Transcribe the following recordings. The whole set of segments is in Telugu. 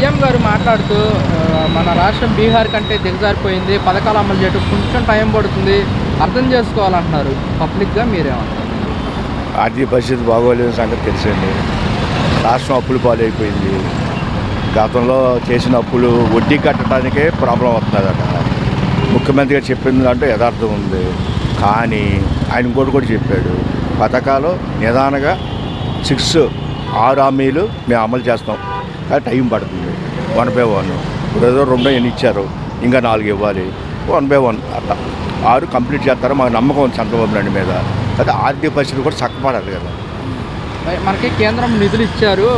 సీఎం గారు మాట్లాడుతూ మన రాష్ట్రం బీహార్ కంటే దిగజారిపోయింది, పథకాలు అమలు చేయడం కొంచెం టైం పడుతుంది, అర్థం చేసుకోవాలంటున్నారు. పబ్లిక్గా మీరేమంటారు? ఆర్థిక పరిస్థితి బాగోలేని సంగతి తెలిసింది. రాష్ట్రం అప్పులు పాలైపోయింది. గతంలో చేసిన అప్పులు వడ్డీ కట్టడానికే ప్రాబ్లం వస్తుందట. ముఖ్యమంత్రి గారు చెప్పింది అంటే యథార్థం ఉంది. కానీ ఆయన ఇంకోటి కూడా చెప్పాడు, పథకాలు నిదానంగా 6 హామీలు మేము అమలు చేస్తాం, కానీ టైం పడుతుంది. 1 by 1 ఏదో 2 ఎన్ని ఇచ్చారు, ఇంకా 4 ఇవ్వాలి. 1 by 1 అట్లా 6 కంప్లీట్ చేస్తారో మాకు నమ్మకం ఉంది చంద్రబాబు నాయుడు మీద. అయితే ఆర్థిక పరిస్థితి కూడా చక్కపడాలి కదా. మనకి కేంద్రం నిధులు ఇచ్చారు,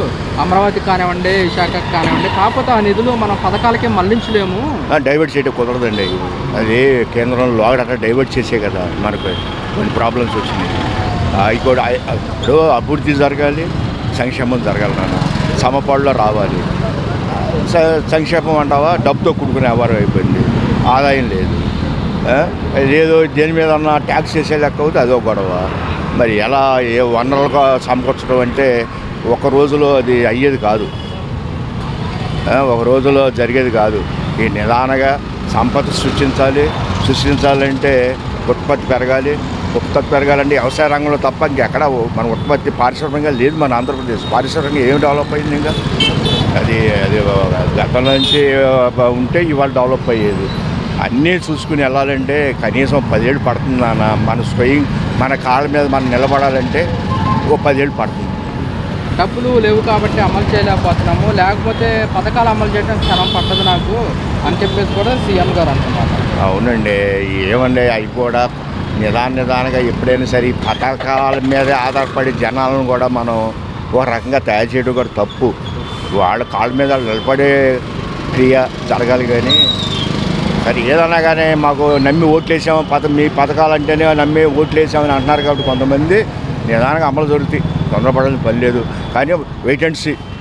అమరావతి కానివ్వండి, విశాఖకు కానివ్వండి. కాకపోతే ఆ నిధులు మనం పథకాలకే మళ్లించలేము. డైవర్ట్ చేయడం కుదరదండి. అది కేంద్రంలో లోగడ అట్లా డైవర్ట్ చేసే కదా మనకు కొన్ని ప్రాబ్లమ్స్ వచ్చినాయి. అవి కూడా ఇప్పుడు అభివృద్ధి జరగాలి, సంక్షేమం జరగాలి. నాన్న సమపాడులో రావాలి. సంక్షేమం అంటావా డబ్బుతో కూడుకునే వ్యవహారం అయిపోయింది. ఆదాయం లేదు. ఏదో దేని మీద ట్యాక్స్ చేసే లెక్క అవుతుంది, అదో గొడవ. మరి ఎలా ఏ వనరులుగా సమకూర్చడం అంటే ఒక రోజులో అది అయ్యేది కాదు, ఒక రోజులో జరిగేది కాదు. ఈ నిదానంగా సంపద సృష్టించాలంటే ఉత్పత్తి పెరగాలి. ఉత్పత్తి పెరగాలంటే వ్యవసాయ రంగంలో తప్ప ఇంకెక్కడ మన ఉత్పత్తి పారిశ్రామికంగా లేదు. మన ఆంధ్రప్రదేశ్ పారిశ్రామికంగా ఏమి డెవలప్ అయింది? ఇంకా అది అది గతం నుంచి ఉంటే ఇవాళ డెవలప్ అయ్యేది. అన్నీ చూసుకుని వెళ్ళాలంటే కనీసం 10 ఏళ్ళు పడుతుంది నాన్న. మన కాళ్ళ మీద మనం నిలబడాలంటే ఓ 10 ఏళ్ళు పడుతుంది. డబ్బులు లేవు కాబట్టి అమలు చేయలేకపోతున్నాము, లేకపోతే పథకాలు అమలు చేయడం క్షణం పట్టదు నాకు అని చెప్పేసి కూడా సీఎం గారు అంటున్నారు. అవునండి, ఏమండి అవి కూడా నిదానంగా ఎప్పుడైనా సరే పథకాల మీదే ఆధారపడి జనాలను కూడా మనం ఒక రకంగా తయారు చేయడం కూడా తప్పు. వాళ్ళ కాళ్ళ మీద నిలబడే క్రియ జరగాలి. కానీ సరే ఏదన్నా కానీ మాకు నమ్మి ఓట్లేసాము, మీ పథకాలంటేనే నమ్మి ఓట్లేసామని అంటున్నారు. కాబట్టి కొంతమంది నిదానంగా అమలు జరుగుతాయి, తొందరపడాలని పని లేదు. కానీ వెయిట్ అండ్ సీ.